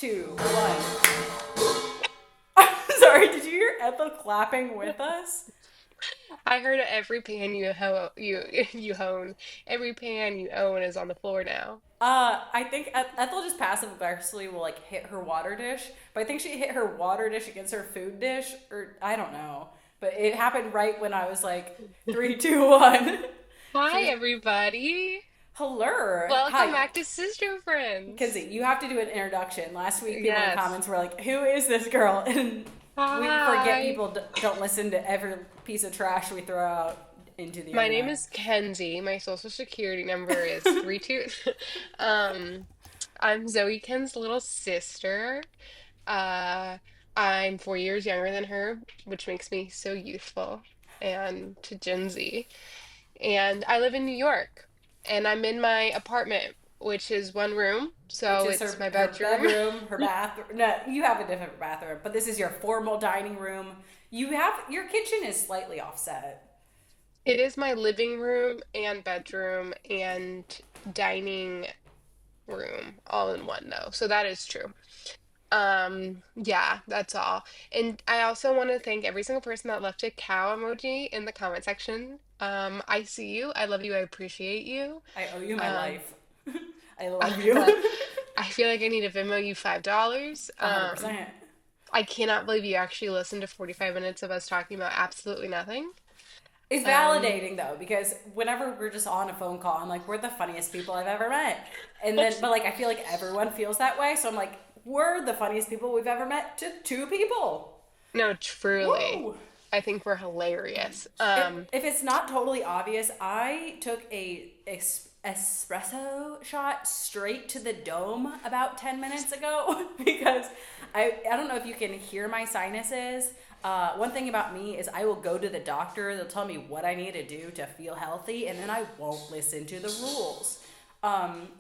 2, 1. Sorry, did you hear Ethel clapping with us? I heard every pan you own, every pan you own is on the floor now. I think Ethel just passive aggressively will like hit her water dish, but I think she hit her water dish against her food dish, or I don't know. But it happened right when I was like 3, 2, 1. She Hi, just everybody. hello, Welcome hi, back to Sister Kinsey. Friends. You have to do an introduction. Last week, people in the Yes. comments were like, "Who is this girl?" And we forget Hi. people don't listen to every piece of trash we throw out into the My name internet. is Kenzie. My social security number is 32. Um, I'm Zoe Ken's little sister. Uh, I'm 4 years younger than her, which makes me so youthful and to Gen Z. And I live in New York, and I'm in my apartment, which is one room, Which so is it's her my her bedroom. bedroom, her bathroom. No, you have a different bathroom, but this is your formal dining room. You have your kitchen is slightly offset. It is my living room and bedroom and dining room all in one, though. So that is true. Yeah, that's all. And I also want to thank every single person that left a cow emoji in the comment section. I see you. I love you. I appreciate you. I owe you my Um, life. I love I'm you. like, I feel like I need to Venmo you $5. 100%. I cannot believe you actually listened to 45 minutes of us talking about absolutely nothing. It's Um, validating though because whenever we're just on a phone call, I'm like, we're the funniest people I've ever met. And then, but like, I feel like everyone feels that way. So I'm like, we're the funniest people we've ever met to 2 people. no, truly. Woo! I think we're hilarious. If it's not totally obvious, I took a espresso shot straight to the dome about 10 minutes ago because I don't know if you can hear my sinuses. One thing about me is I will go to the doctor. They'll tell me what I need to do to feel healthy, and then I won't listen to the rules.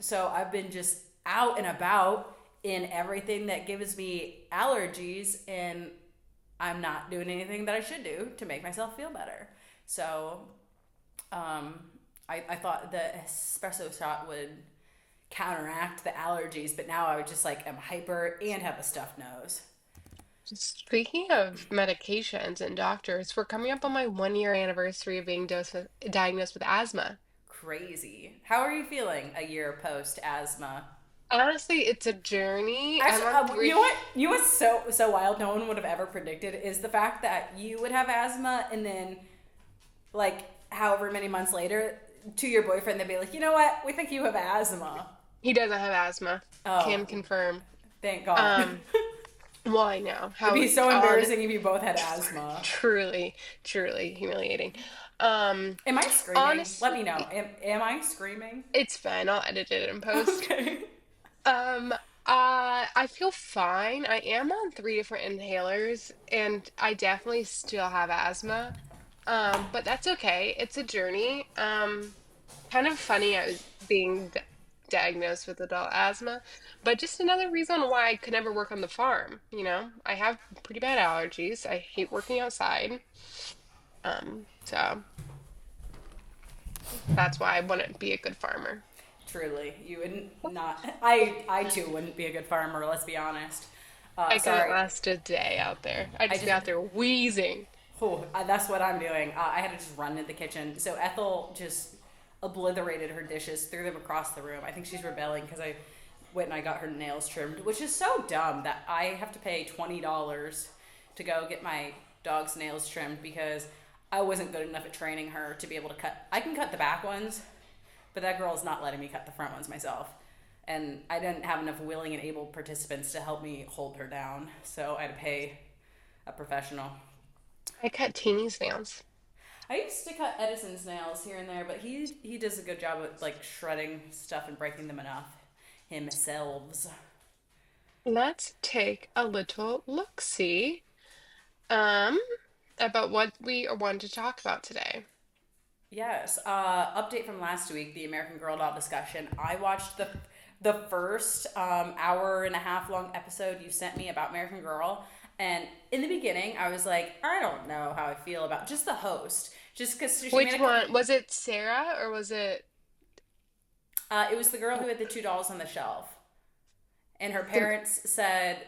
So I've been just out and about in everything that gives me allergies, and I'm not doing anything that I should do to make myself feel better. So um, I thought the espresso shot would counteract the allergies, but now I would just like am hyper and have a stuffed nose. Speaking of medications and doctors, we're coming up on my 1 year anniversary of being diagnosed with asthma. Crazy. How are you feeling a year post asthma? Honestly, it's a journey. I'm Actually, on you three. know what? You know what's so wild? No one would have ever predicted is the fact that you would have asthma, and then like however many months later, to your boyfriend, they'd be like, you know what? We think you have asthma. He doesn't have asthma. Oh, Can confirm. thank God. Um, well, I know It'd how be so on embarrassing if you both had asthma. truly, truly humiliating. Um, Am I screaming? Let honestly, me know. Am I screaming? it's fine. I'll edit it in post. Okay. Um, I feel fine. I am on three different inhalers, and I definitely still have asthma. But that's okay. It's a journey. Kind of funny I was being diagnosed with adult asthma, but just another reason why I could never work on the farm, you know? I have pretty bad allergies. I hate working outside. So that's why I wouldn't be a good farmer. Truly, you wouldn't not. I too wouldn't be a good farmer. Let's be honest. I couldn't Sorry. last a day out there. I'd I just be just out there wheezing. Oh, that's what I'm doing. I had to just run into the kitchen. So Ethel just obliterated her dishes, threw them across the room. I think she's rebelling because I went and I got her nails trimmed, which is so dumb that I have to pay $20 to go get my dog's nails trimmed because I wasn't good enough at training her to be able to cut. I can cut the back ones, but that girl's not letting me cut the front ones myself. And I didn't have enough willing and able participants to help me hold her down, so I had to pay a professional. I cut Teeny's nails. I used to cut Edison's nails here and there, but he does a good job of like shredding stuff and breaking them enough himself. Let's take a little look-see um about what we want to talk about today. Yes. Update from last week, the American Girl doll discussion. I watched the first hour and a half long episode you sent me about American Girl, and in the beginning, I was like, I don't know how I feel about just the host, just because she made Which one? Was it Sarah or was it it was the girl who had the 2 dolls on the shelf. and her parents said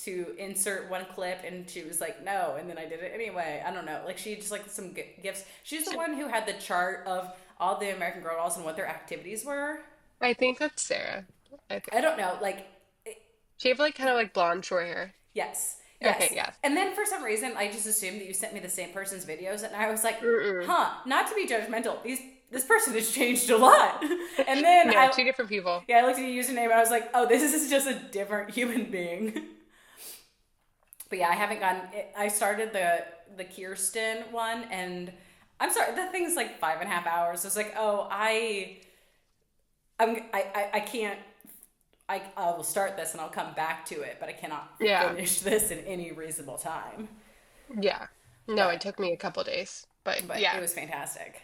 to insert one clip, and she was like, no, and then I did it anyway. I don't know. Like, she just like some gifts. She's the one who had the chart of all the American Girl dolls and what their activities were. I think that's Sarah. I I think. don't know. Like, She have like kind of like blonde short hair. yes, Okay, yes. yes. And then for some reason, I just assumed that you sent me the same person's videos, and I was like, Mm-mm. huh, not to be judgmental. This person has changed a lot. And then No, two different people. yeah, I looked at the username and I was like, oh, this is just a different human being. But yeah, I haven't gotten. I started the Kirsten one, and I'm sorry, the thing's like 5.5 hours. So it's like, oh, I can't. I will start this and I'll come back to it, but I cannot Yeah. finish this in any reasonable time. Yeah. No, it But took me a couple days. But it yeah, was fantastic.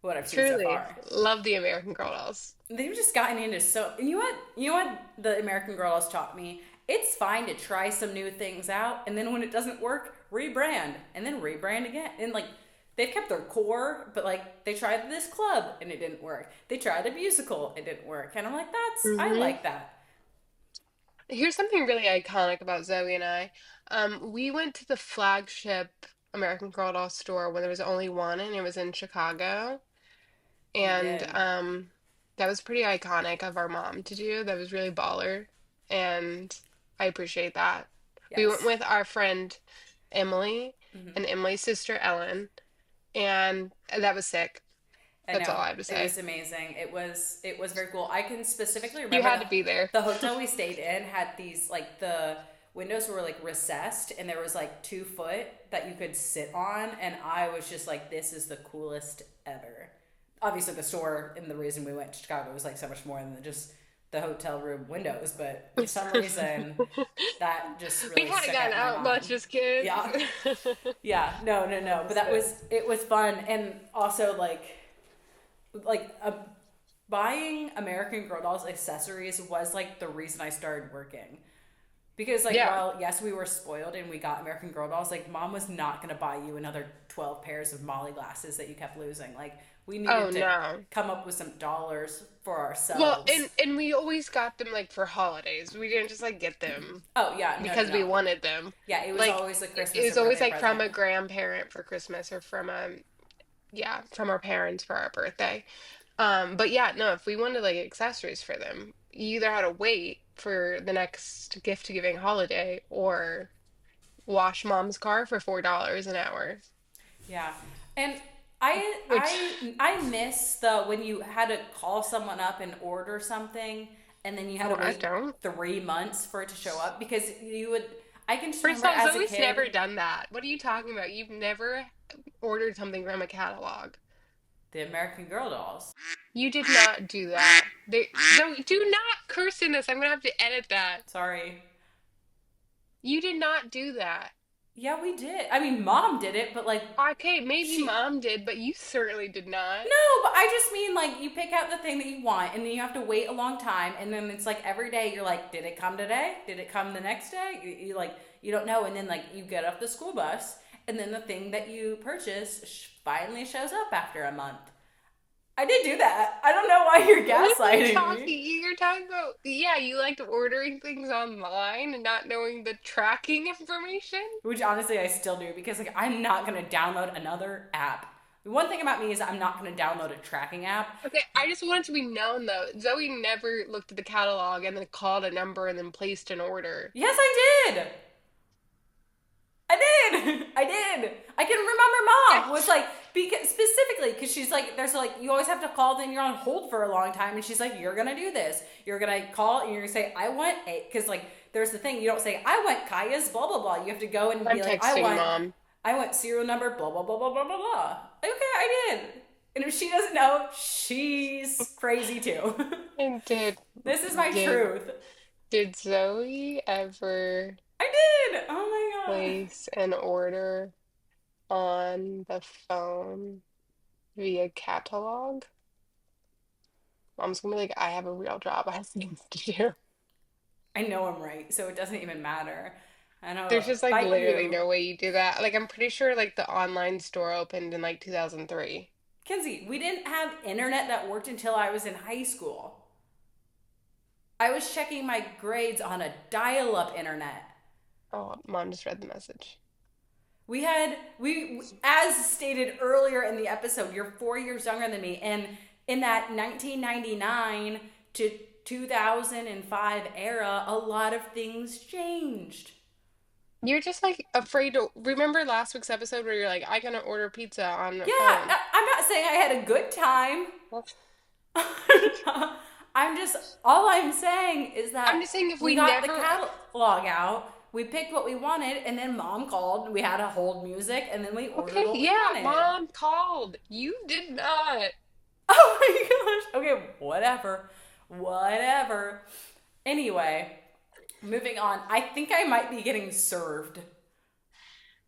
What I've seen so truly far. love the American Girl dolls. They've just gotten into so. And you know what the American Girl has taught me. It's fine to try some new things out, and then when it doesn't work, rebrand, and then rebrand again. And like they've kept their core, but like they tried this club and it didn't work. They tried a musical, it didn't work. And I'm like, I Hmm. like that. Here's something really iconic about Zoe and I. We went to the flagship American Girl doll store when there was only one, and it was in Chicago. We And did. that was pretty iconic of our mom to do. That was really baller, and I appreciate that. We went Yes. with our friend Emily Hmm. and Emily's sister Ellen, and that was sick. I That's know. all I have to It say. was amazing. It was very cool. I can specifically You remember had to be there. the hotel we stayed in had these like the windows were like recessed and there was like 2 foot that you could sit on, and I was just like, this is the coolest ever. Obviously the store and the reason we went to Chicago was like so much more than just the hotel room windows, but for some reason that just We really hadn't stuck gotten out in my out mind. much as kids. Yeah. Yeah, no, no, no. But that So, was it was fun, and also like buying American Girl dolls accessories was like the reason I started working. Because like yeah. while yes we were spoiled and we got American Girl dolls, like mom was not gonna buy you another 12 pairs of Molly glasses that you kept losing. Like we Oh needed to no. come up with some dollars for Well, ourselves. and we always got them like for holidays. We didn't just like get them Oh yeah, no, no, because we no. wanted them. Yeah, it was Like always a it Christmas or was always birthday like from present. a grandparent for Christmas or from yeah, from our parents for our birthday. But yeah, no, if we wanted like accessories for them, you either had to wait for the next gift giving holiday or wash mom's car for $4 an hour. Yeah. And Which, I miss the when you had to call someone up and order something and then you had oh, to I wait don't. 3 months for it to show up because you would I can just First remember of all, as a Zoe's kid never done that. What are you talking about? You've never ordered something from a catalog. the American Girl dolls. You did not do that. Zoe, do not curse in this. I'm gonna have to edit that. Sorry. You did not do that. Yeah, we did. I mean, mom did it, but like Okay, maybe she mom did, but you certainly did not. no, but I just mean like you pick out the thing that you want and then you have to wait a long time and then it's like every day you're like, did it come today? Did it come the next day? You like you don't know, and then like you get off the school bus and then the thing that you purchased finally shows up after a month. I did do that. I don't know why you're What are you gaslighting me. talking? You're talking about, yeah, you liked ordering things online and not knowing the tracking information? Which honestly I still do because like I'm not gonna download another app. The one thing about me is I'm not gonna download a tracking app. Okay, I just want it to be known though. Zoe never looked at the catalog and then called a number and then placed an order. Yes, I did. I did. I did. I can remember mom was like because specifically because she's like there's like you always have to call then you're on hold for a long time and she's like you're gonna do this you're gonna call and you're gonna say I want a because like there's the thing you don't say I want Kaya's blah blah blah you have to go and I'm be like texting mom. I want serial number blah blah blah blah blah blah blah. Okay, I did. And if she doesn't know, she's crazy too. And This is my did truth. did Zoe ever I did. Oh my god. place an order on the phone via catalog? Mom's gonna be like, I have a real job. I have things to do. I know I'm right, so it doesn't even matter. I know There's just if like I literally knew. no way you do that. Like I'm pretty sure like the online store opened in like 2003. Kenzie, we didn't have internet that worked until I was in high school. I was checking my grades on a dial-up internet. Oh, mom just read the message. We as stated earlier in the episode, you're 4 years younger than me, and in that 1999 to 2005 era, a lot of things changed. You're just like afraid to remember last week's episode where you're like, I gonna order pizza on the Yeah, phone. I'm not saying I had a good time. Well, I'm just, all I'm saying is I'm that just saying if we we got the never. catalog out, we picked what we wanted, and then mom called, and we had to hold music, and then we ordered Okay, what we yeah, wanted. mom called. You did not. Oh my gosh. Okay, whatever. Whatever. Anyway, moving on. I think I might be getting served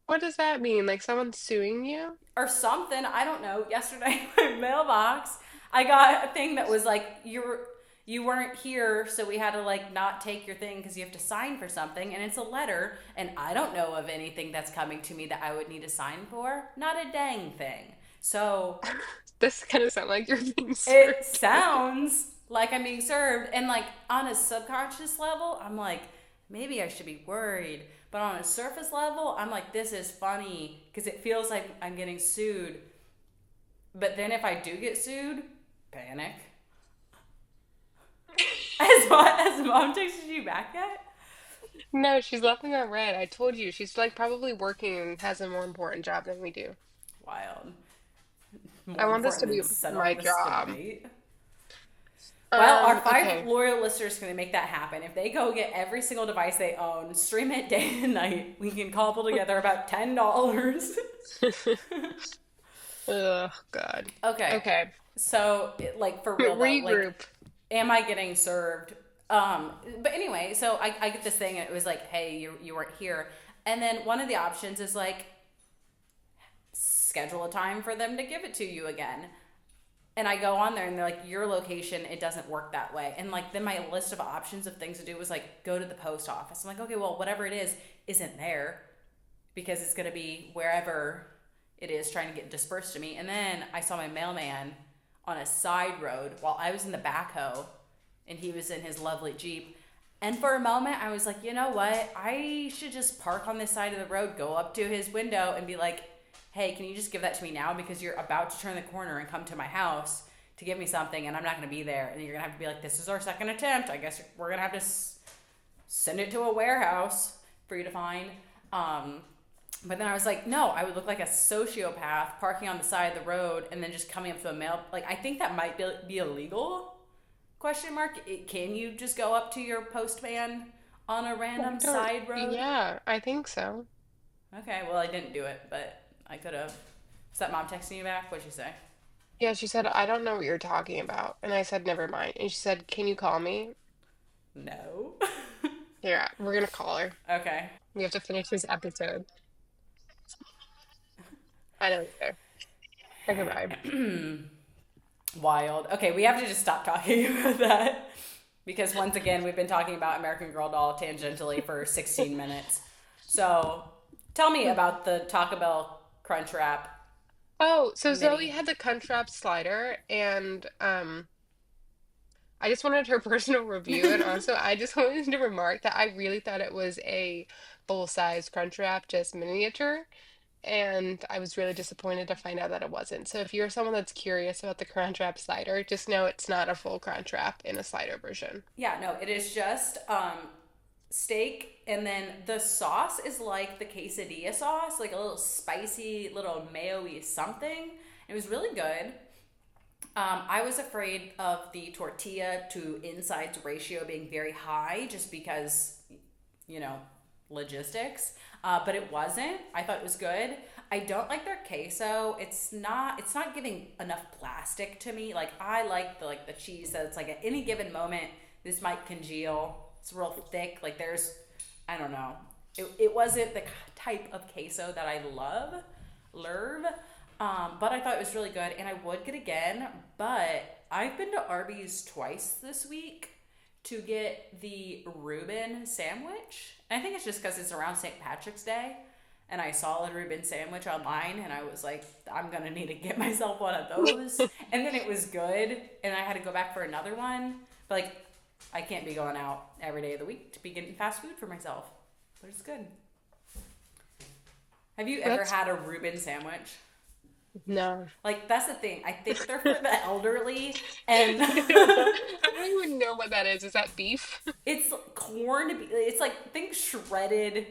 What does that mean? Like someone's suing you? or something. I don't know. Yesterday in my mailbox, I got a thing that was like you weren't here, so we had to like not take your thing because you have to sign for something, and it's a letter, and I don't know of anything that's coming to me that I would need to sign for. Not a dang thing. So This kind of sound like you're being it served. sounds like I'm being served, and like on a subconscious level, I'm like, maybe I should be worried. But on a surface level, I'm like, this is funny because it feels like I'm getting sued. But then if I do get sued, panic. Has mom texted you back yet? No, she's left me on red. I told you, she's like probably working and has a more important job than we do. Wild. I More want this to important than be my settling this job. debate. Well, our five Okay. loyal listeners are going to make that happen. If they go get every single device they own, stream it day and night, we can cobble together about $10. Oh God. Okay. Okay. So, like, for real though, like, Regroup. am I getting served? But anyway, so I get this thing and it was like, hey, you weren't here. And then one of the options is like, schedule a time for them to give it to you again. And I go on there and they're like, your location, it doesn't work that way. And like, then my list of options of things to do was like, go to the post office. I'm like, okay, well, whatever it is, isn't there because it's going to be wherever it is trying to get dispersed to me. And then I saw my mailman on a side road while I was in the backhoe and he was in his lovely Jeep. And for a moment, I was like, you know what? I should just park on this side of the road, go up to his window and be like, hey, can you just give that to me now? Because you're about to turn the corner and come to my house to give me something and I'm not going to be there. And you're going to have to be like, this is our second attempt. I guess we're going to have to send it to a warehouse for you to find. But then I was like, no, I would look like a sociopath parking on the side of the road and then just coming up to a mail. Like, I think that might be illegal? Question mark. Can you just go up to your postman on a I random don't, side road? yeah, I think so. Okay, well, I didn't do it, but I could have. Is that mom texting you back? What'd you say? Yeah, she said, I don't know what you're talking about. And I said, never mind. And she said, can you call me? No. Yeah, we're gonna call her. Okay. We have to finish this episode. I don't care. Okay, bye. Wild. Okay, we have to just stop talking about that because once again, we've been talking about American Girl doll tangentially for 16 minutes. So, tell me about the TacoBell Crunchwrap Oh, so Zoe mini. had the Crunchwrap slider, and I just wanted her personal review, and also I just wanted to remark that I really thought it was a full-size Crunchwrap, just miniature, and I was really disappointed to find out that it wasn't. So if you're someone that's curious about the Crunchwrap slider, just know it's not a full Crunchwrap in a slider version. Yeah, no, it is just steak, and then the sauce is like the quesadilla sauce, like a little spicy, little mayo-y something. It was really good. I was afraid of the tortilla to insides ratio being very high just because, you know, logistics. But it wasn't. I thought it was good. I don't like their queso. It's not giving enough plastic to me. Like I like the cheese that it's like at any given moment this might congeal. It's real thick. Like there's I don't know. It wasn't the type of queso that I love. But I thought it was really good, and I would get again. But I've been to Arby's twice this week to get the Reuben sandwich. And I think it's just because it's around St. Patrick's Day, and I saw a Reuben sandwich online, and I was like, I'm gonna need to get myself one of those. And then it was good, and I had to go back for another one. But like, I can't be going out every day of the week to be getting fast food for myself, but it's good. Have you ever That's had a Reuben sandwich? no. Like that's the thing. I think they're for the elderly, and I don't even know what that is. Is that beef? it's corned. It's like think shredded.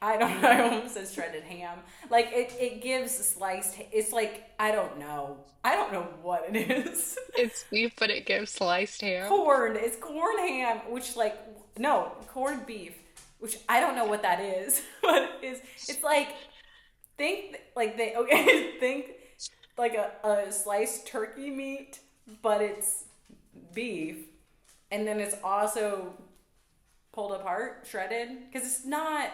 I don't know. I almost said shredded ham. Like it gives sliced. It's like I don't know. I don't know what it is. It's beef, but it gives sliced ham. Corn. It's corn ham, which like no corned beef, which I don't know what that is. But it's like think like they okay think like a sliced turkey meat, but it's beef, and then it's also pulled apart, shredded, because it's not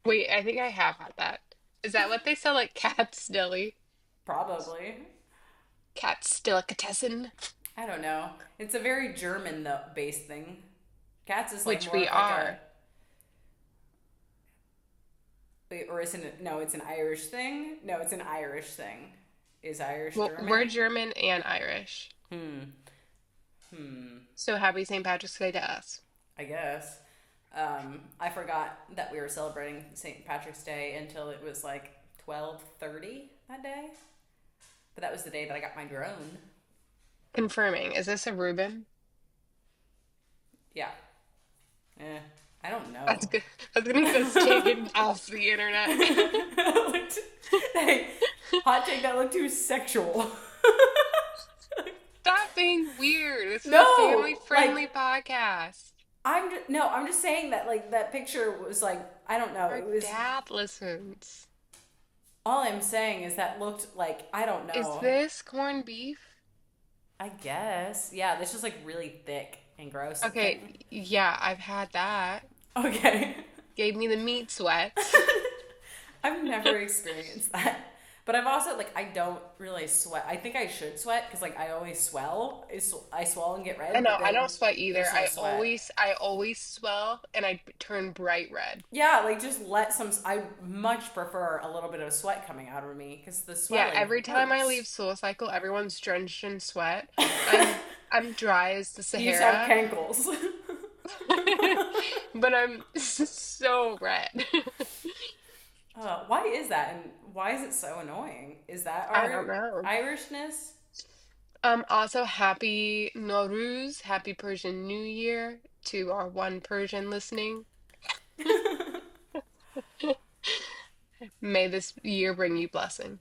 Wait, I think I have had that. Is that what they sell at Cat's Deli? probably. Cat's Delicatessen, I don't know. It's a very German though based thing. Cats is like which more we of like a are. wait, or isn't it? No, it's an Irish thing. No, it's an Irish thing. Is Irish Well, we're German? German and Irish. Hmm. Hmm. So happy St. Patrick's Day to us. I guess. I forgot that we were celebrating St. Patrick's Day until it was like 12:30 that day. But that was the day that I got my drone. Confirming, is this a Reuben? Yeah. Eh. I don't know. That's good. I was gonna say it's taken off the internet. Hey, hot take that looked too sexual. Stop being weird. This is a No, family-friendly podcast. I'm just saying that like that picture was like I don't know. Our It was dad listens. all I'm saying is that looked like I don't Is know. this corned beef? I guess. Yeah, this is like really thick and gross Okay, looking. yeah, I've had that. Okay. Gave me the meat sweats. I've never experienced that. But I've also like I don't really sweat. I think I should sweat because like I always swell. I swell and get I red, know, but I don't then sweat either. there's no sweat. I always swell and I turn bright red. Yeah, like just let some. I much prefer a little bit of sweat coming out of me because the Yeah, swelling every time I leave hurts. SoulCycle, everyone's drenched in sweat. I'm I'm dry as the You just have Sahara, cankles. but I'm so red. Why is that, and why is it so annoying? Is that I don't our know. Irishness? Also happy Nowruz, happy Persian New Year to our one Persian listening. May this year bring you blessing.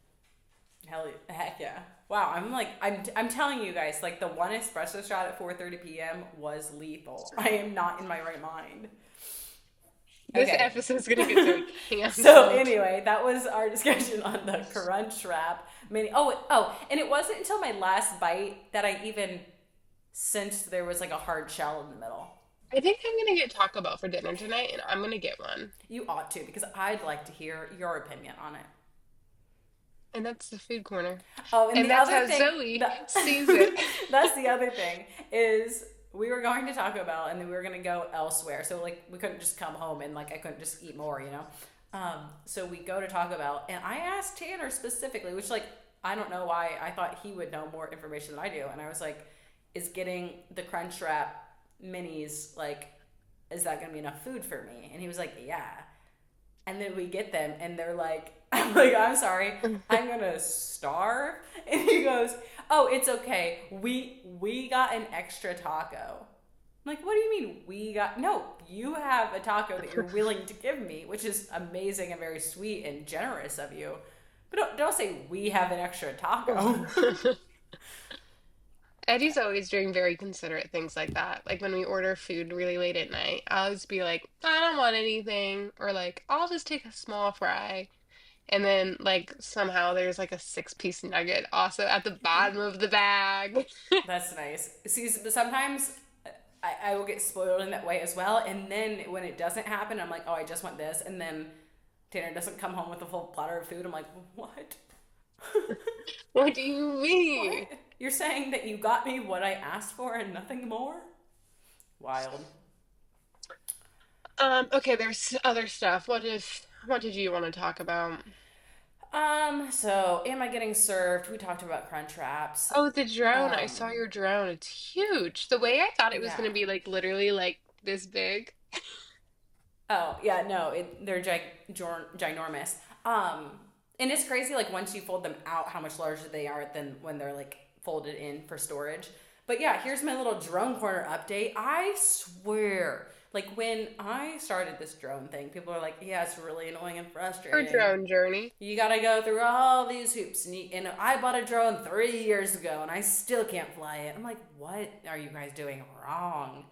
Heck yeah! Wow, I'm telling you guys, like the one espresso shot at 4:30 p.m. was lethal. I am not in my right mind. This Okay, episode's gonna get so so canceled. anyway, that was our discussion on the Crunchwrap mini. Oh, and it wasn't until my last bite that I even sensed there was like a hard shell in the middle. I think I'm gonna get Taco Bell for dinner tonight, and I'm gonna get one. You ought to because I'd like to hear your opinion on it. And that's the food corner. Oh, and And the that's other how thing, Zoe sees it. that's the other thing is we were going to Taco Bell and then we were gonna go elsewhere. So like we couldn't just come home and like I couldn't just eat more, you know. So we go to Taco Bell and I asked Tanner specifically, which like I don't know why I thought he would know more information than I do, and I was like, is getting the Crunchwrap minis like is that gonna be enough food for me? And he was like, yeah. And then we get them and they're like I'm like, I'm sorry, I'm gonna starve. And he goes, oh, it's okay, we got an extra taco. I'm like, what do you mean we got no, you have a taco that you're willing to give me, which is amazing and very sweet and generous of you, but don't say we have an extra taco. Eddie's always doing very considerate things like that. Like when we order food really late at night, I'll always be like, I don't want anything, or like, I'll just take a small fry. And then like somehow there's like a six-piece nugget also at the bottom of the bag. That's nice. See, but sometimes I will get spoiled in that way as well. And then when it doesn't happen, I'm like, oh, I just want this. And then Tanner doesn't come home with a full platter of food. I'm like, what? What do you What? mean? You're saying that you got me what I asked for and nothing more? Wild. Okay, there's other stuff. What did you want to talk about? So am I getting served? We talked about crunch wraps. Oh, the drone. I saw Um, your drone. It's huge. The way I thought it was yeah. going to be like literally like this big. Oh, yeah, no, they're ginormous. Um, and it's crazy, like, once you fold them out, how much larger they are than when they're, like, folded in for storage. But yeah, here's my little drone corner update. I swear, like, when I started this drone thing, people are like, yeah, it's really annoying and Her frustrating. drone journey. You gotta go through all these hoops. And I bought a drone 3 years ago, and I still can't fly it. I'm like, what are you guys doing wrong?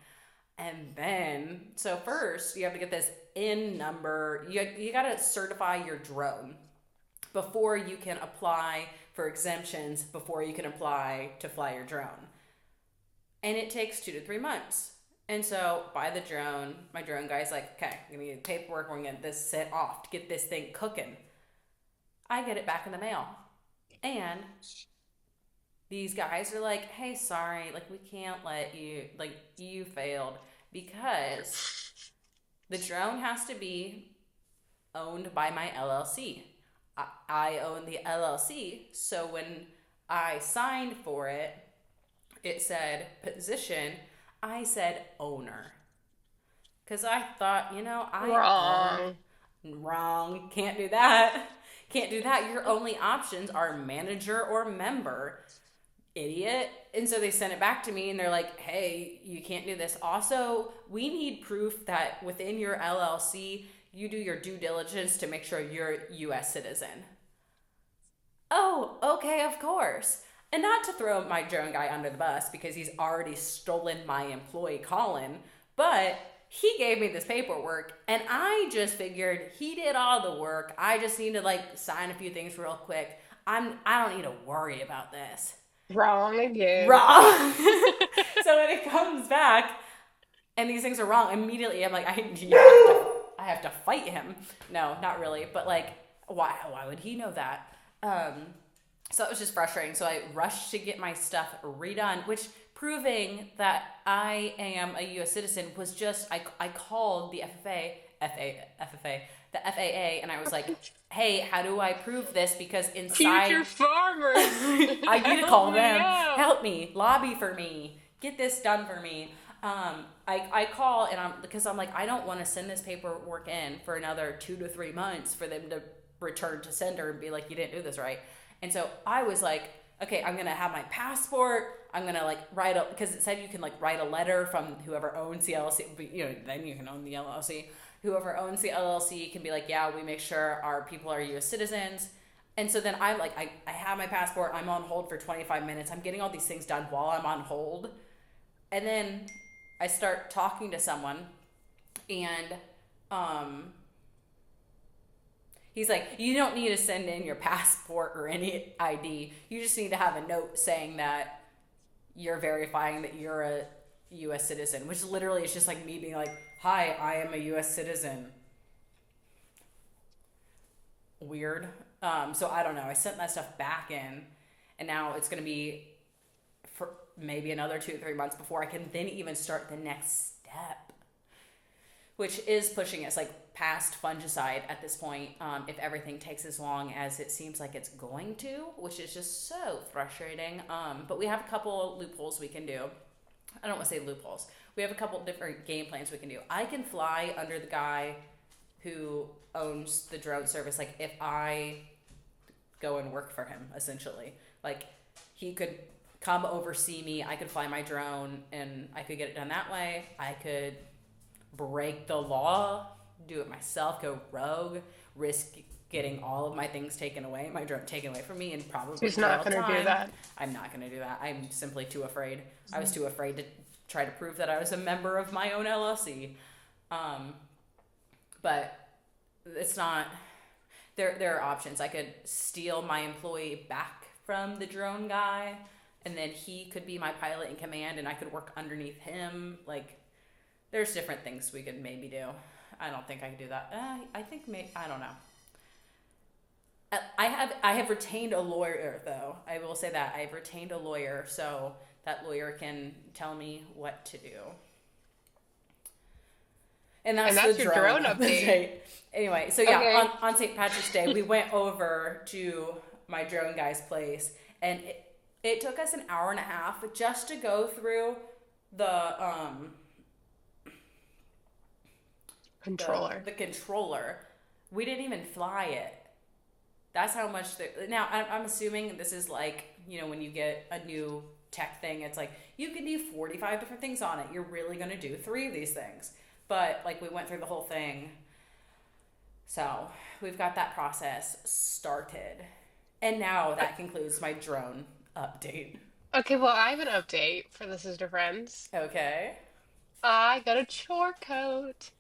And then, so first, you have to get this in number. You got to certify your drone before you can apply for exemptions, before you can apply to fly your drone. And it takes 2 to 3 months. And so, buy the drone. My drone guy's like, okay, I'm going to get paperwork. We're going to get this sent off to get this thing cooking. I get it back in the mail. And these guys are like, hey, sorry, like, we can't let you, like, you failed because the drone has to be owned by my LLC. I own the LLC, so when I signed for it, it said position, I said owner. Because I thought, I own. Wrong. Wrong. Can't do that. Can't do that. Your only options are manager or member. Idiot. And so they sent it back to me and they're like, hey, you can't do this. Also, we need proof that within your LLC, you do your due diligence to make sure you're a US citizen. Oh, okay, of course. And not to throw my drone guy under the bus because he's already stolen my employee Colin, but he gave me this paperwork and I just figured he did all the work. I just need to like sign a few things real quick. I don't need to worry about this. Wrong again. Wrong. So when it comes back and these things are wrong, immediately I'm like, I have to fight him. No, not really, but like, why would he know that? So it was just frustrating. So I rushed to get my stuff redone, which proving that I am a U.S. citizen was just, I called the FFA, the FAA, and I was like, hey, how do I prove this? Because inside, Future farmers. I need to call Help me them. out. Help me, lobby for me, get this done for me. I call and because I'm like, I don't want to send this paperwork in for another 2 to 3 months for them to return to sender and be like, you didn't do this right. And so I was like, okay, I'm gonna have my passport. I'm gonna like write up because it said you can like write a letter from whoever owns the LLC. Then you can own the LLC. Whoever owns the LLC can be like, yeah, we make sure our people are U.S. citizens. And so then I'm like, I have my passport. I'm on hold for 25 minutes. I'm getting all these things done while I'm on hold. And then I start talking to someone, and he's like, you don't need to send in your passport or any ID. You just need to have a note saying that you're verifying that you're a U.S. citizen, which literally is just like me being like, hi, I am a U.S. citizen. Weird. So I don't know. I sent that stuff back in, and now it's going to be for maybe another 2 to 3 months before I can then even start the next step, which is pushing us like past fungicide at this point, if everything takes as long as it seems like it's going to, which is just so frustrating. But we have a couple loopholes we can do. I don't want to say loopholes. We have a couple different game plans we can do. I can fly under the guy who owns the drone service, like if I go and work for him, essentially. Like he could come oversee me, I could fly my drone, and I could get it done that way. I could break the law, do it myself, go rogue, risk getting all of my things taken away, my drone taken away from me, and probably She's not jail going to do time. that. I'm not going to do that. I'm simply too afraid. I was too afraid to try to prove that I was a member of my own LLC. But it's not. There are options. I could steal my employee back from the drone guy, and then he could be my pilot in command, and I could work underneath him. Like, there's different things we could maybe do. I don't think I could do that. I think maybe, I don't know. I have retained a lawyer though. I will say that I have retained a lawyer, so that lawyer can tell me what to do. And And that's the that's your drone drone of the update. day. Anyway, so yeah, Okay. on St. Patrick's Day, we went over to my drone guy's place, and it took us an hour and a half just to go through the Controller. the controller. We didn't even fly it. That's how much. Now I'm assuming this is like, when you get a new tech thing, it's like you can do 45 different things on it. You're really gonna do three of these things, but like we went through the whole thing, so we've got that process started, and now that concludes my drone update. Okay, well, I have an update for the Sister Friends. Okay. I got a chore coat.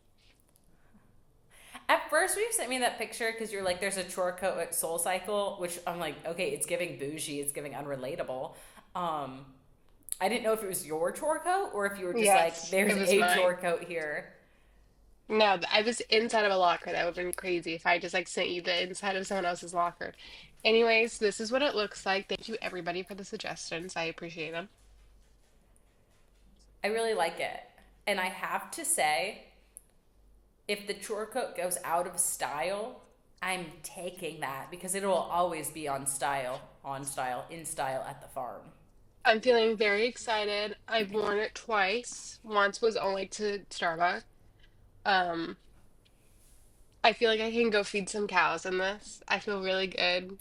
At first, you sent me that picture because you're like, there's a chore coat at Soul Cycle, which I'm like, okay, it's giving bougie, it's giving unrelatable. Um, I didn't know if it was your chore coat or if you were just like, Yes, there's it was a mine. chore coat here. No, I was inside of a locker. That would have been crazy if I just like sent you the inside of someone else's locker. Anyways, this is what it looks like. Thank you everybody for the suggestions. I appreciate them. I really like it. And I have to say, if the chore coat goes out of style, I'm taking that because it will always be on style, in style at the farm. I'm feeling very excited. I've worn it twice. Once was only to Starbucks. Um, I feel like I can go feed some cows in this. I feel really good.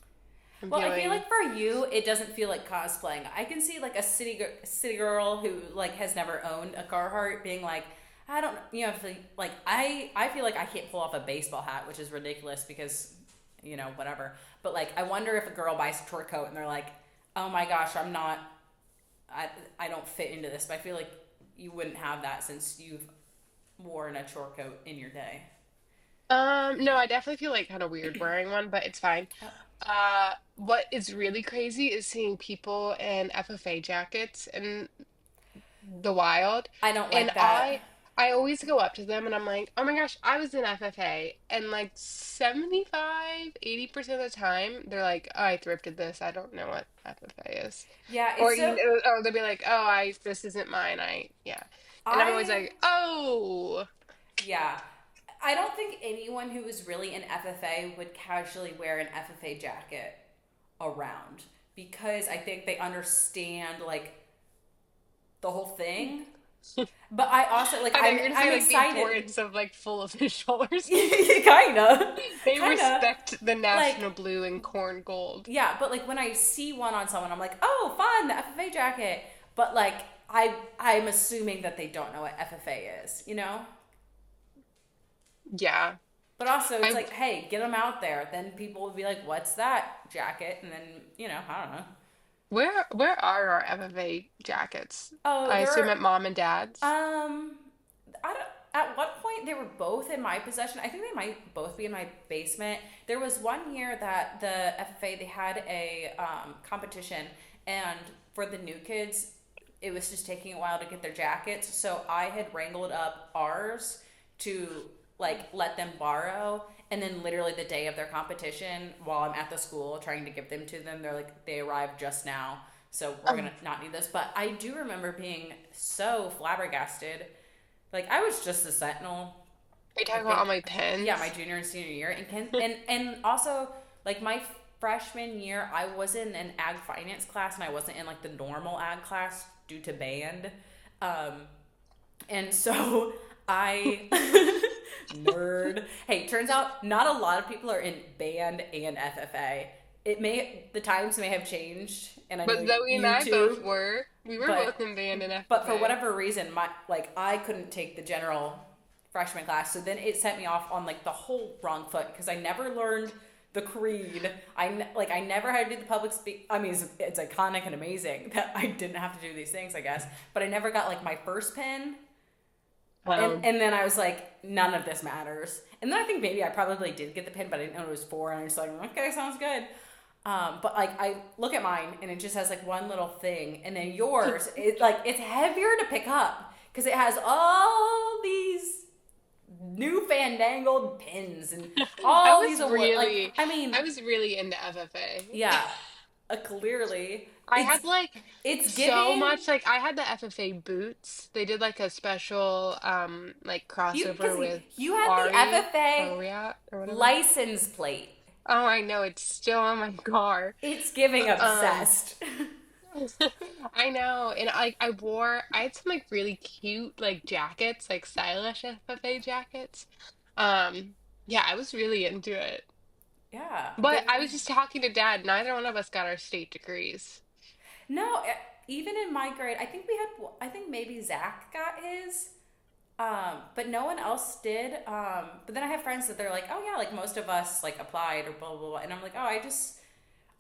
I'm Well, I feel feeling like for you, it doesn't feel like cosplaying. I can see like a city girl who like has never owned a Carhartt being like, I don't, like I feel like I can't pull off a baseball hat, which is ridiculous because, whatever. But like, I wonder if a girl buys a tour coat and they're like, oh my gosh, I don't fit into this. But I feel like you wouldn't have that since you've worn a chore coat in your day. no, I definitely feel like kind of weird wearing one, but it's fine. What is really crazy is seeing people in FFA jackets in the wild. I don't And like that. I always go up to them and I'm like, "Oh my gosh, I was in FFA." And like 75, 80% of the time, they're like, oh, "I thrifted this. I don't know what FFA is." Yeah, Or it's so or they'll be like, "Oh, I this isn't mine. I yeah." And I'm always I like, "Oh, yeah. I don't think anyone who is really in FFA would casually wear an FFA jacket around because I think they understand like the whole thing. But I also like I know you're gonna I'm say like the excited. importance of like full officials." Kinda. They Kinda. respect the Like national blue and corn gold. yeah, but like when I see one on someone, I'm like, oh fun, the FFA jacket. But like I'm assuming that they don't know what FFA is. Yeah. But also, it's I like, hey, get them out there. Then people will be like, what's that jacket? And then, I don't know. where are our FFA jackets? Oh, I assume they're, at mom and dad's. I don't, at what point they were both in my possession. I think they might both be in my basement. There was one year that the FFA, they had a competition. And for the new kids, it was just taking a while to get their jackets. So I had wrangled up ours to like let them borrow, and then literally the day of their competition while I'm at the school trying to give them to them, they're like, they arrived just now, so we're Oh, gonna not need this. But I do remember being so flabbergasted. Like I was just a sentinel, are you I talking about all think, my yeah, my pens? junior and senior year, and also like my freshman year I was in an ag finance class and I wasn't in like the normal ag class due to band. um and so I nerd. Hey, turns out not a lot of people are in band and FFA. The times may have changed, and I know But Zoe and you I both too. were. We were But both in band and for FFA. whatever reason, I couldn't take the general freshman class, so then it sent me off on like the whole wrong foot because I never learned the creed. I never had to do the public speak. I mean, it's iconic and amazing that I didn't have to do these things, I guess. But I never got like my first pin, Um, and then I was like, none of this matters. And then I think maybe I probably did get the pin, but I didn't know it was four. And I was like, okay, sounds good. But like I look at mine and it just has like one little thing, and then yours, it's heavier to pick up because it has all these new fandangled pins and I all these was awards. Like really, I mean, I was really into FFA. yeah, clearly. I It's had like it's so giving much like I had the FFA boots. They did like a special like you because crossover with you had the Ari FFA Ariat or whatever. license plate. Oh, I know it's still on my car. It's giving Um obsessed. I know. And I had some like really cute like jackets, like stylish FFA jackets. Um yeah, I was really into it. Yeah, But but I was just talking to Dad, neither one of us got our state degrees. no, even in my grade, I think we had. I think maybe Zach got his, but no one else did. But then I have friends that they're like, oh yeah, like most of us like applied or blah blah blah, and I'm like, oh,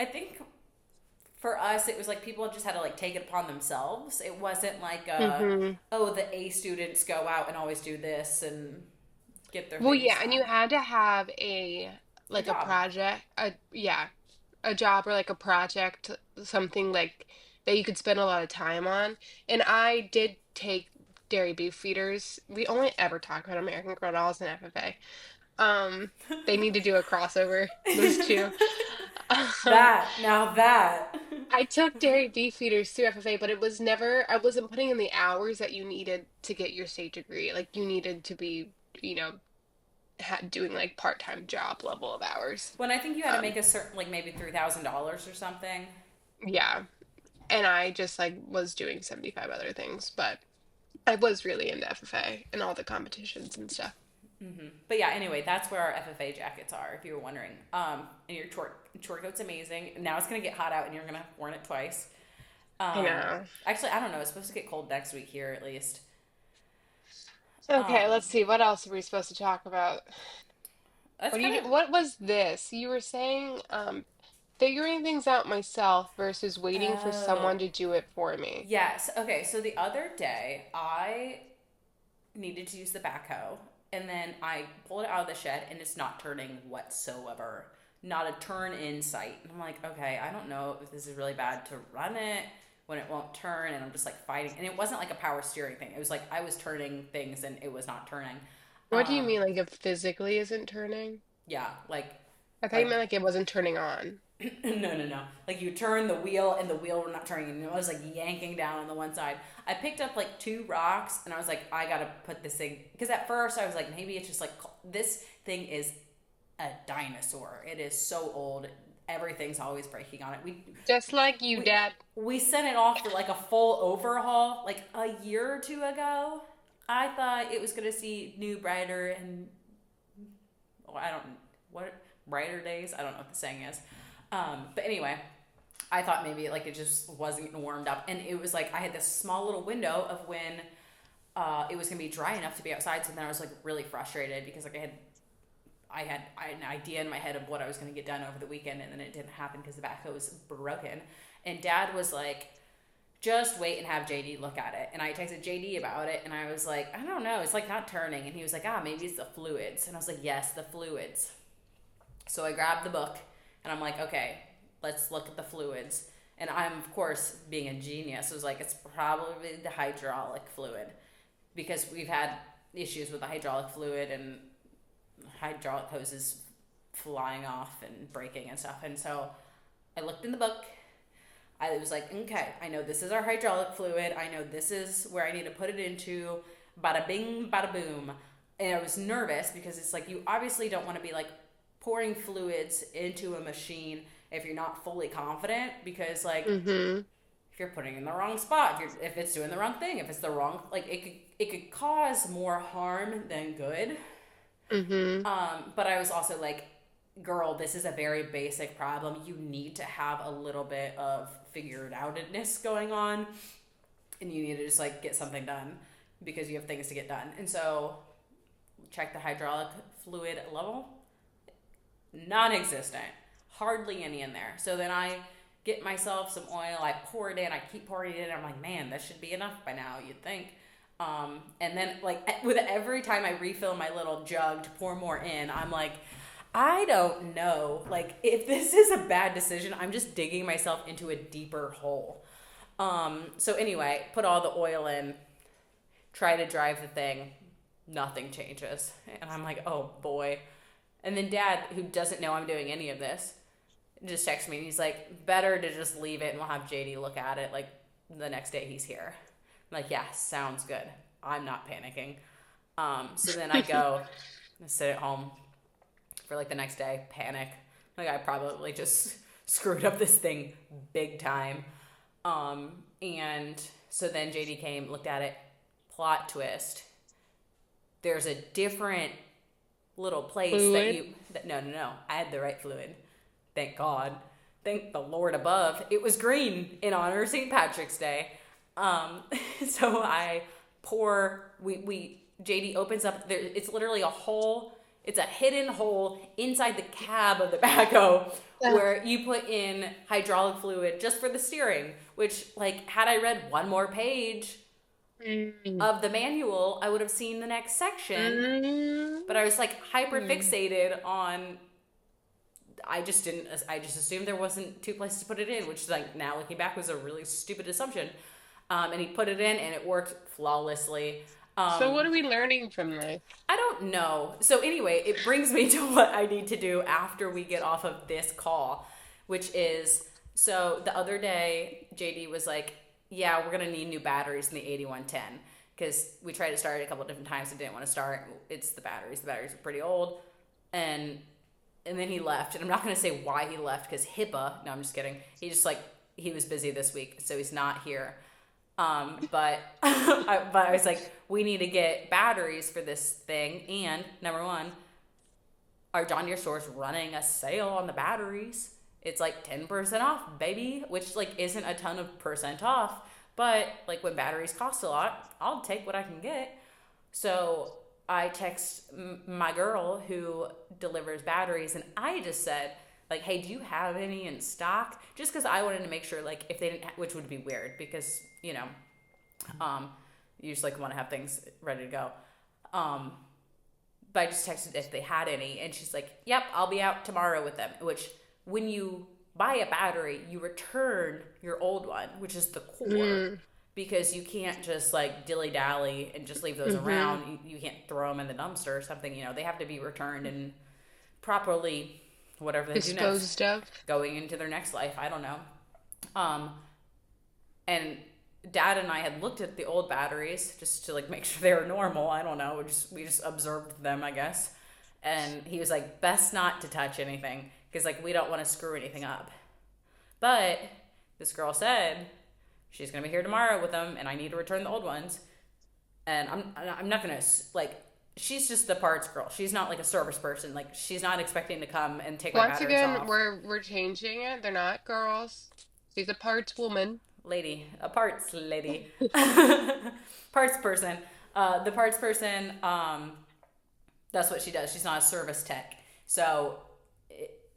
I think for us it was like people just had to like take it upon themselves. It wasn't like Hmm. oh the A students go out and always do this and get their Well, things yeah, and you done. had to have A like a job. project, a job or like a project, something like that you could spend a lot of time on. And I did take dairy beef feeders. We only ever talk about American Girl dolls and FFA. They need to do a crossover, those two. Um, That now that. I took dairy beef feeders through FFA, but it was never, I wasn't putting in the hours that you needed to get your state degree. Like you needed to be, you know, doing like part-time job level of hours. When I think you had to Um, make a certain like maybe $3,000 or something. yeah. And I just like was doing 75 other things, but I was really into FFA and all the competitions and stuff. But yeah, anyway, that's where our FFA jackets are, if you were wondering. And your short coat's amazing. Now it's gonna get hot out, and you're gonna have worn it twice. I Um, know. Actually, I don't know. It's supposed to get cold next week here, at least. Okay, let's Um, see. What else are we supposed to talk about? that's kind of What was this? You were saying figuring things out myself versus waiting for someone oh to do it for me. yes. Okay, so the other day I needed to use the backhoe, and then I pulled it out of the shed, and it's not turning whatsoever. Not a turn in sight. And I'm like, okay, I don't know if this is really bad to run it when it won't turn, and I'm just like fighting. And it wasn't like a power steering thing. It was like I was turning things, and it was not turning. What do you Um, mean, like it physically isn't turning? yeah, I thought you like meant like it wasn't turning on. no. Like you turn the wheel, and the wheel were not turning, and it was like yanking down on the one side. I picked up like two rocks, and I was like, I gotta put this thing because at first I was like, maybe it's just like this thing is a dinosaur. It is so old. Everything's always breaking on it. Just like you, We Dad. we sent it off for like a full overhaul like a year or two ago. I thought it was gonna see new brighter and I don't what brighter days. I don't know what the saying is. But anyway, I thought maybe like it just wasn't warmed up, and it was like I had this small little window of when it was gonna be dry enough to be outside. So then I was like really frustrated because like I had an idea in my head of what I was going to get done over the weekend, and then it didn't happen because the backhoe was broken. And Dad was like, "Just wait and have JD look at it." And I texted JD about it, and I was like, "I don't know, it's like not turning." And he was like, "Ah, maybe it's the fluids." And I was like, "Yes, the fluids." So I grabbed the book, and I'm like, "Okay, let's look at the fluids." And I'm of course being a genius. Was like, "It's probably the hydraulic fluid," because we've had issues with the hydraulic fluid and hydraulic hoses flying off and breaking and stuff. And so I looked in the book. I was like, okay, I know this is our hydraulic fluid. I know this is where I need to put it into. Bada bing, bada boom. And I was nervous because it's like you obviously don't want to be like pouring fluids into a machine if you're not fully confident because like Mm-hmm. if you're putting it in the wrong spot, if it's doing the wrong thing, if it's the wrong like it could cause more harm than good. Mm-hmm. But I was also like, girl, this is a very basic problem. You need to have a little bit of figured outedness going on, and you need to just like get something done because you have things to get done. And so, check the hydraulic fluid level, non-existent, hardly any in there. So then I get myself some oil. I pour it in. I keep pouring it in. I'm like, man, this should be enough by now. You'd think. And then like with every time I refill my little jug to pour more in, I'm like, I don't know. Like if this is a bad decision, I'm just digging myself into a deeper hole. So anyway, put all the oil in, try to drive the thing, nothing changes. And I'm like, oh boy. And then Dad, who doesn't know I'm doing any of this, just texted me and he's like, better to just leave it and we'll have JD look at it like the next day he's here. I'm like, yeah, sounds good. I'm not panicking. So then I go, I sit at home for like the next day, panic. Like I probably just screwed up this thing big time. And so then JD came, looked at it, plot twist. There's a different little place Fluid. no, I had the right fluid. Thank God. Thank the Lord above. It was green in honor of St. Patrick's Day. Um, so I JD opens up there. It's literally a hole. It's a hidden hole inside the cab of the backhoe Ugh. where you put in hydraulic fluid just for the steering, which like had I read one more page Mm. of the manual, I would have seen the next section. Mm. But I was like hyper fixated on. I just didn't. I just assumed there wasn't two places to put it in, which like now looking back was a really stupid assumption. And he put it in, and it worked flawlessly. So what Um, are we learning from this? I don't know. So anyway, it brings me to what I need to do after we get off of this call, which is so the other day JD was like, "Yeah, we're gonna need new batteries in the 8110 because we tried to start it a couple different times and didn't want to start. It's the batteries. The batteries are pretty old." And and then he left, and I'm not gonna say why he left because HIPAA. No, I'm just kidding. He just like he was busy this week, so he's not here. But but I was like, we need to get batteries for this thing, and number one, our John Deere store's running a sale on the batteries. It's like 10% off, baby, which like isn't a ton of percent off, but like when batteries cost a lot, I'll take what I can get. So I text my girl who delivers batteries, and I just said, like, hey, do you have any in stock? Just because I wanted to make sure, like, if they didn't, which would be weird because, um, you just like want to have things ready to go. Um, but I just texted if they had any, and she's like, yep, I'll be out tomorrow with them. Which, when you buy a battery, you return your old one, which is the core, Mm. because you can't just like dilly dally and just leave those Mm-hmm. around. You can't throw them in the dumpster or something. They have to be returned and properly, whatever they do next, Disposed of. going into their next life. I don't know. Um, and Dad and I had looked at the old batteries just to like make sure they were normal. I don't know. We just observed them, I guess. And he was like, best not to touch anything because like we don't want to screw anything up. But this girl said she's gonna be here tomorrow with them, and I need to return the old ones. And I'm not gonna like. She's just the parts girl. She's not like a service person. Like she's not expecting to come and take my Once batteries again, off. we're changing it. They're not girls. She's a parts woman. Lady, a parts lady, parts person. The parts person. That's what she does. She's not a service tech. So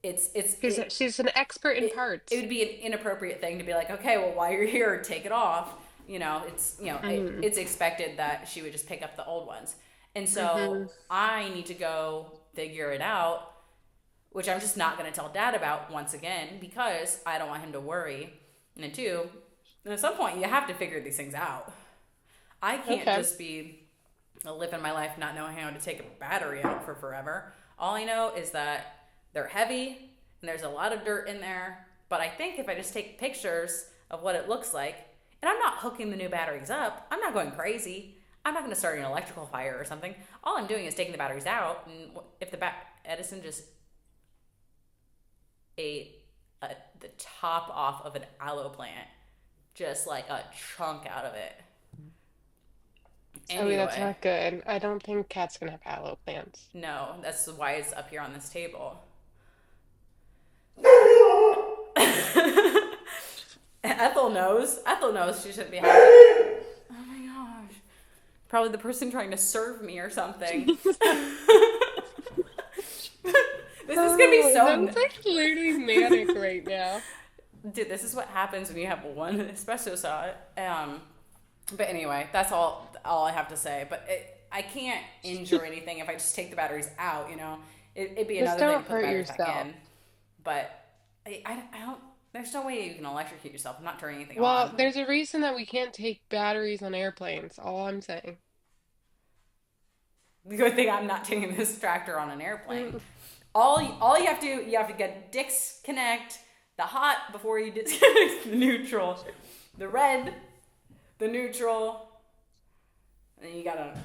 She's an expert in it parts. would be an inappropriate thing to be like, okay, well, while you're here, take it off. Mm. It's expected that she would just pick up the old ones. And so Mm-hmm. I need to go figure it out, which I'm just not going to tell Dad about once again because I don't want him to worry. And then two, at some point, you have to figure these things out. I can't Okay. just be living my life not knowing how to take a battery out for forever. All I know is that they're heavy and there's a lot of dirt in there. But I think if I just take pictures of what it looks like, and I'm not hooking the new batteries up, I'm not going crazy. I'm not going to start an electrical fire or something. All I'm doing is taking the batteries out, and if Edison just ate the top off of an aloe plant, just like a chunk out of it. Oh, yeah, that's Anyway, not good. I don't think cats can have aloe plants. no, that's why it's up here on this table. Ethel knows. Ethel knows she shouldn't be having it. Oh my gosh. Probably the person trying to serve me or something. This is gonna be Oh, so. sounds like literally manic right now. Dude, this is what happens when you have one espresso shot. But anyway, that's all I have to say. But I can't injure anything if I just take the batteries out. It'd be Just another thing don't to put the hurt batteries back yourself. in. But I don't. There's no way you can electrocute yourself. I'm not turning anything Well, on. there's a reason that we can't take batteries on airplanes. All I'm saying. The good thing I'm not taking this tractor on an airplane. Mm. All you have to get disconnect the hot before you disconnect the neutral, the red, the neutral, and then you gotta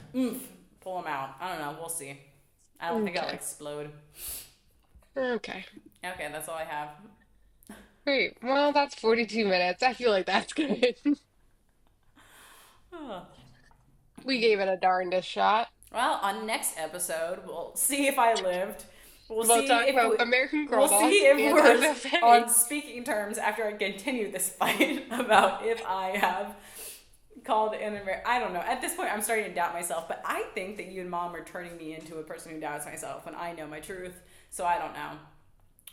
pull them out. I don't know. We'll see. I don't think I'll Okay. explode. Okay. Okay, that's all I have. Great. Well, that's 42 minutes. I feel like that's good. We gave it a darndest shot. Well, on next episode, we'll see if I lived. We'll We'll see talk if about American we'll Girl see Dogs if and we're on FFA. speaking terms after I continue this fight about if I have called in America. I don't know. At this point, I'm starting to doubt myself, but I think that you and Mom are turning me into a person who doubts myself when I know my truth. So I don't know.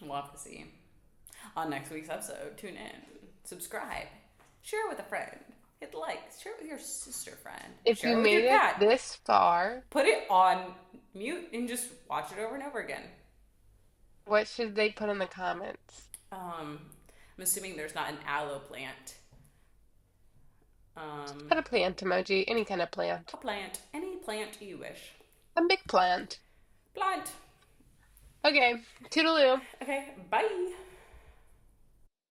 We'll have to see. On next week's episode, tune in, subscribe, share with a friend, hit the like, share it with your sister friend, If share you it with your made it cat, this far, put it on mute and just watch it over and over again. what should they put in the comments? I'm assuming there's not an aloe plant. Put a plant emoji, any kind of plant. A plant, any plant you wish. A big plant. Plant. Okay, toodaloo. Okay, bye.